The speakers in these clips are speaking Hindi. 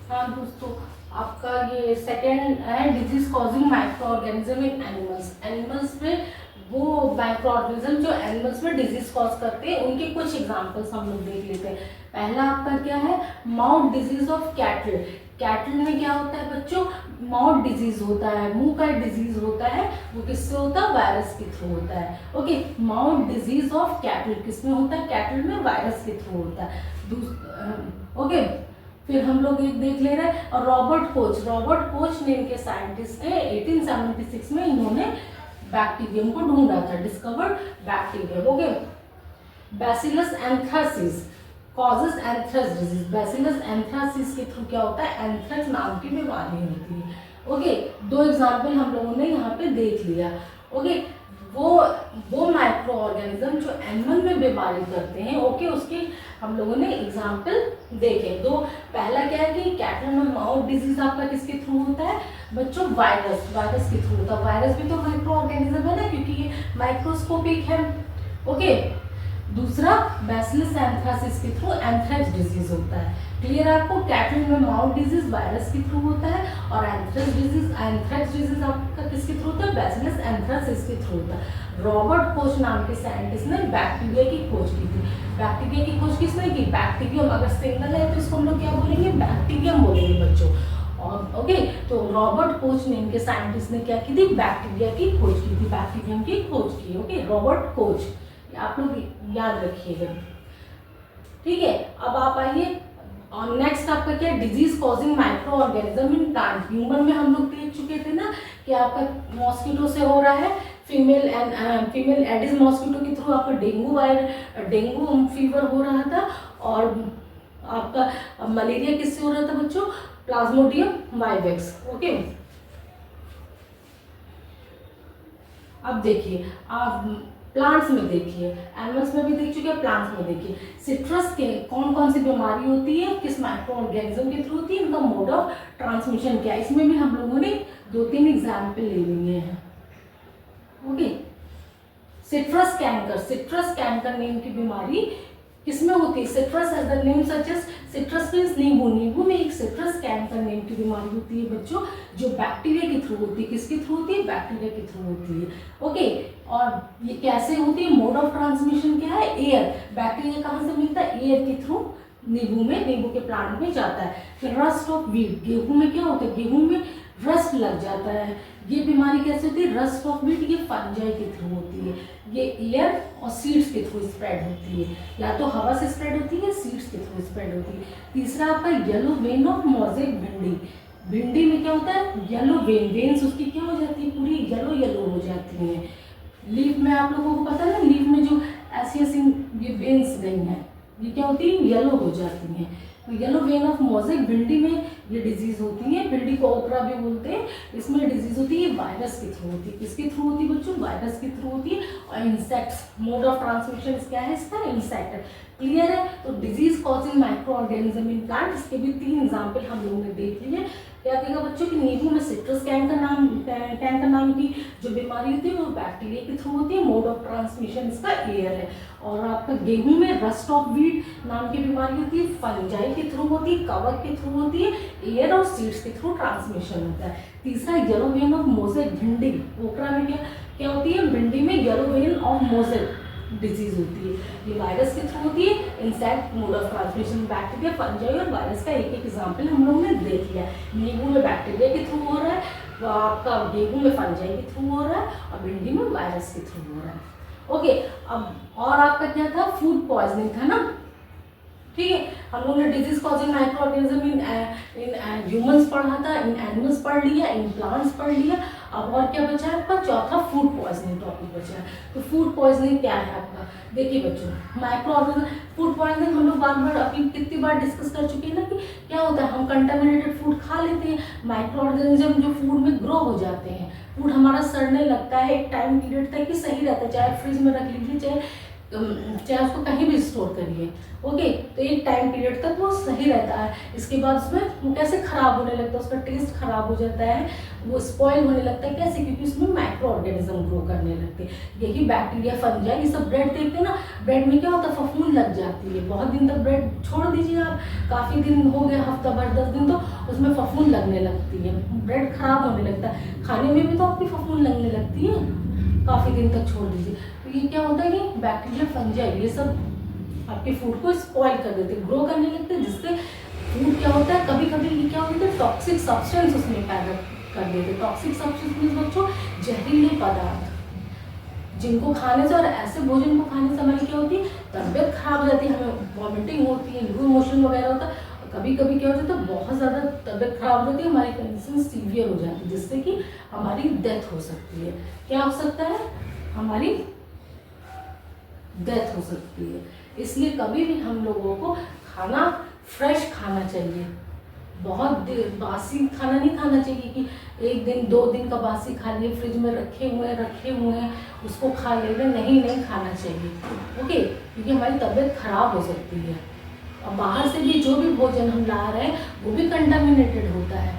हाँ दोस्तों, आपका ये सेकेंड है disease causing micro organism in animals. Animals में वो माइक्रो ऑर्गेनिज्म जो एनिमल्स में डिजीज कॉज करते हैं, उनके कुछ एग्जांपल्स हम लोग देख लेते हैं। पहला आपका क्या है, mouth disease of cattle. Cattle में क्या होता है बच्चों, माउथ डिजीज होता है, मुंह का डिजीज होता है। वो किससे होता है, वायरस के थ्रू होता है। Okay, mouth disease of cattle किसमें होता है, कैटल में वायरस के थ्रू होता है। ओके, फिर हम लोग एक देख ले रहे हैं, और Robert Koch. Robert Koch name के साइंटिस्ट ने 1876 में इन्होंने बैक्टीरियम को ढूंढा था, discovered bacterium. Okay, bacillus anthracis causes anthrax disease. Bacillus anthracis के थ्रू क्या होता है, एंथ्रेक्स नाम की बीमारी होती है। ओके, दो एग्जाम्पल हम लोगों ने यहाँ पे देख लिया। ओके, वो माइक्रो ऑर्गेनिज्म जो एनिमल में बीमारी करते हैं, ओके, उसके हम लोगों ने एग्जाम्पल देखे। दो, पहला क्या है कि कैटल में माउथ डिजीज आपका किसके थ्रू होता है बच्चों, वायरस के थ्रू होता है। वायरस भी तो माइक्रो ऑर्गेनिज्म है ना, क्योंकि ये माइक्रोस्कोपिक है। ओके, दूसरा बैसिलस एंथ्रासिस के थ्रू एंथ्रेक्स डिजीज होता है। क्लियर आपको, कैटल में माउथ डिजीज वायरस के थ्रू होता है, और एंथ्रेक्स डिजीज आपका किसके थ्रू होता है, बैसिलस एंथ्रासिस के थ्रू होता है। रॉबर्ट कोच नाम के साइंटिस्ट ने बैक्टीरिया की खोज की थी। बैक्टीरिया की खोज किसने की, बैक्टीरियम। अगर सिंगल है तो इसको हम लोग क्या बोलेंगे, बैक्टीरियम बोलेंगे बच्चों। और ओके, तो रॉबर्ट कोच नेम के साइंटिस्ट ने क्या की थी, बैक्टीरिया की खोज की थी, बैक्टीरियम की खोज की। ओके, रॉबर्ट कोच, आप लोग याद रखिएगा। ठीक है, अब आप आइए, और नेक्स्ट आपका क्या, disease causing micro organism in plant. Human में हम लोग देख चुके थे ना कि आपका मॉस्किटो से हो रहा है, फीमेल एडिस मॉस्किटो के थ्रू आपका डेंगू फीवर हो रहा था। और आपका मलेरिया किससे हो रहा था बच्चों, प्लाज्मोडियम वाइवेक्स। ओके, अब देखिए आप प्लांट्स में देखिए, एनिमल्स में भी देख चुके हैं, प्लांट्स में देखिए। सिट्रस के कौन कौन सी बीमारी होती है, किस माइक्रो ऑर्गेनिज्म के थ्रू होती है, इनका मोड ऑफ ट्रांसमिशन क्या है, इसमें भी हम लोगों ने 2-3 एग्जाम्पल ले लिए हैं। ओके, सिट्रस कैंकर नेम की बीमारी किसमें होती है, citrus as the name suggest, citrus means नींबू। नींबू में एक सिट्रस कैंकर नेम की बीमारी होती है बच्चों, जो बैक्टीरिया के थ्रू होती है। किसके थ्रू होती है, बैक्टीरिया के थ्रू होती है। ओके, और ये कैसे होती है, मोड ऑफ ट्रांसमिशन क्या है, एयर। बैक्टीरिया कहाँ से मिलता है, एयर के थ्रू नींबू के प्लांट में जाता है। फिर रस्ट ऑफ व्हीट, गेहूं में क्या होता है, गेहूं में रस्ट लग जाता है। ये बीमारी कैसे होती है, रस्ट ऑफ व्हीट, ये फंजाई के थ्रू होती है। ये एयर और सीड्स के थ्रू स्प्रेड होती है, या तो हवा से स्प्रेड होती है, सीड्स के थ्रू स्प्रेड होती है। तीसरा आपका येलो वेन ऑफ मोजेक भिंडी। भिंडी में क्या होता है, येलो वेन्स उसकी क्या हो जाती है, पूरी येलो हो जाती है। लीफ में आप लोगों को पता है ना, लीफ में जो ऐसी ये वेन्स गई हैं, ये क्या होती है, येलो हो जाती हैं। तो येलो वेन ऑफ मोजेक भिंडी में ये डिजीज होती है। भिंडी को ओकरा भी बोलते हैं। इसमें डिजीज होती है, वायरस के थ्रू होती है। किसके थ्रू होती है बच्चों, वायरस के थ्रू होती है। और इंसेक्ट्स, मोड ऑफ ट्रांसमिशन क्या है इसका, इंसेक्ट। क्लियर है, तो disease causing micro organism in plant, इसके भी 3 एग्जाम्पल हम लोगों ने देख लिए। क्या कहेगा बच्चों कि नींबू में सिट्रस कैंकर नाम की जो बीमारी होती है वो बैक्टीरिया के थ्रू होती है। मोड ऑफ ट्रांसमिशन इसका एयर है। और आपका गेहूं में रस्ट ऑफ व्हीट नाम की बीमारी होती है, फंजाई के थ्रू होती है, कवक के थ्रू होती है, एयर और सीड्स के थ्रू ट्रांसमिशन होता है। तीसरा येलो वेन ऑफ मोजेक भिंडी, ओकरा में क्या होती है, भिंडी में yellow vein of mosaic disease होती है। ये वायरस के थ्रू होती है। Insect, mode of transmission bacteria, fungi और वायरस का एक एग्जाम्पल हम लोगों ने देख लिया। नींबू में बैक्टीरिया के थ्रू हो रहा है, तो आपका गेहूं में फंजाई के थ्रू हो रहा है, और भिंडी में वायरस के थ्रू हो रहा है। ओके, अब और आपका क्या था, फूड पॉइजनिंग था ना। ठीक है, हम लोगों ने disease causing micro organism in humans पढ़ा था, इन एनिमल्स पढ़ लिया, इन प्लांट्स पढ़ लिया। अब और क्या बचा है आपका, चौथा फूड पॉइजनिंग टॉपिक बचा है। तो फूड पॉइजनिंग क्या है आपका, देखिए बच्चों, माइक्रो ऑर्गेनिज्म फूड पॉइजनिंग हम लोग बार अभी कितनी बार डिस्कस कर चुके हैं ना, कि क्या होता है, हम कंटामिनेटेड फूड खा लेते हैं, माइक्रो ऑर्गेनिज्म जो फूड में ग्रो हो जाते हैं, फूड हमारा सड़ने लगता है, एक टाइम पीरियड तक ही सही रहता है, चाहे फ्रिज में रख लीजिए, चाहे चाहे उसको कहीं भी स्टोर करिए। ओके, तो एक टाइम पीरियड तक वो सही रहता है, इसके बाद उसमें वो कैसे खराब होने लगता है, उसका टेस्ट खराब हो जाता है, वो स्पॉइल होने लगता है। कैसे? क्योंकि उसमें माइक्रो ऑर्गेनिज्म ग्रो करने लगते हैं, यही बैक्टीरिया, फंजाई, ये सब। ब्रेड देखते हैं ना, ब्रेड में क्या होता है, फफूंद लग जाती है। बहुत दिन तक ब्रेड छोड़ दीजिए आप, काफ़ी दिन हो गया, हफ्ता भर 10 दिन, तो उसमें फफूंद लगने लगती है, ब्रेड खराब होने लगता है। खाने में भी तो आपकी फफूंद लगने लगती है, काफ़ी दिन तक छोड़ दीजिए। तो ये क्या होता है कि बैक्टीरिया, फंजाई, ये सब आपके फूड को स्पॉइल कर देते, ग्रो करने लगते हैं, जिससे फूड क्या होता है, कभी कभी ये क्या होता है, टॉक्सिक सब्सटेंस उसमें पैदा कर देते। टॉक्सिक सब्सटेंस मीन्स बच्चों जहरीले पदार्थ, जिनको खाने से और ऐसे भोजन को खाने से हमारी क्या होती है, तबीयत खराब हो जाती है, हमें वॉमिटिंग होती है, लूज मोशन वगैरह होता है। कभी कभी क्या हो जाता है, बहुत ज़्यादा तबीयत खराब हो जाती है, हमारी कंडीशन सीवियर हो जाती है, जिससे कि हमारी डेथ हो सकती है। क्या हो सकता है? हमारी डेथ हो सकती है। इसलिए कभी भी हम लोगों को खाना फ्रेश खाना चाहिए, बहुत देर बासी खाना नहीं खाना चाहिए कि 1 दिन 2 दिन का बासी खा लिए, फ्रिज में रखे हुए हैं उसको खा लेना, नहीं खाना चाहिए। ओके, क्योंकि हमारी तबीयत खराब हो सकती है। और बाहर से भी जो भी भोजन हम ला रहे हैं वो भी कंटामिनेटेड होता है,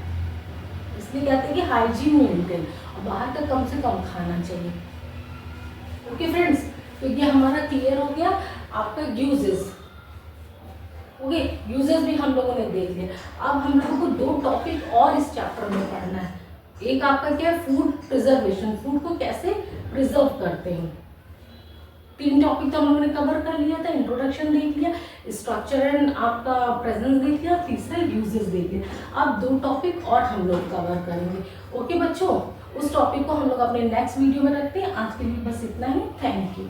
इसलिए कहते हैं कि हाइजीन मेंटेन, और बाहर का कम से कम खाना चाहिए। ओके फ्रेंड्स, तो ये हमारा क्लियर हो गया आपका यूजेस। ओके, यूजेस भी हम लोगों ने देख लिया। अब हम लोगों को 2 टॉपिक और इस चैप्टर में पढ़ना है। एक आपका क्या है, फूड प्रिजर्वेशन, फूड को कैसे प्रिजर्व करते हैं। 3 टॉपिक तो हम लोगों ने कवर कर लिया था, इंट्रोडक्शन देख लिया, स्ट्रक्चर एंड आपका प्रेजेंस देख लिया, तीसरा यूजेस देख लिया। अब 2 टॉपिक और हम लोग कवर करेंगे। ओके बच्चों, उस टॉपिक को हम लोग अपने नेक्स्ट वीडियो में रखते हैं। आज के लिए बस इतना ही। Thank you.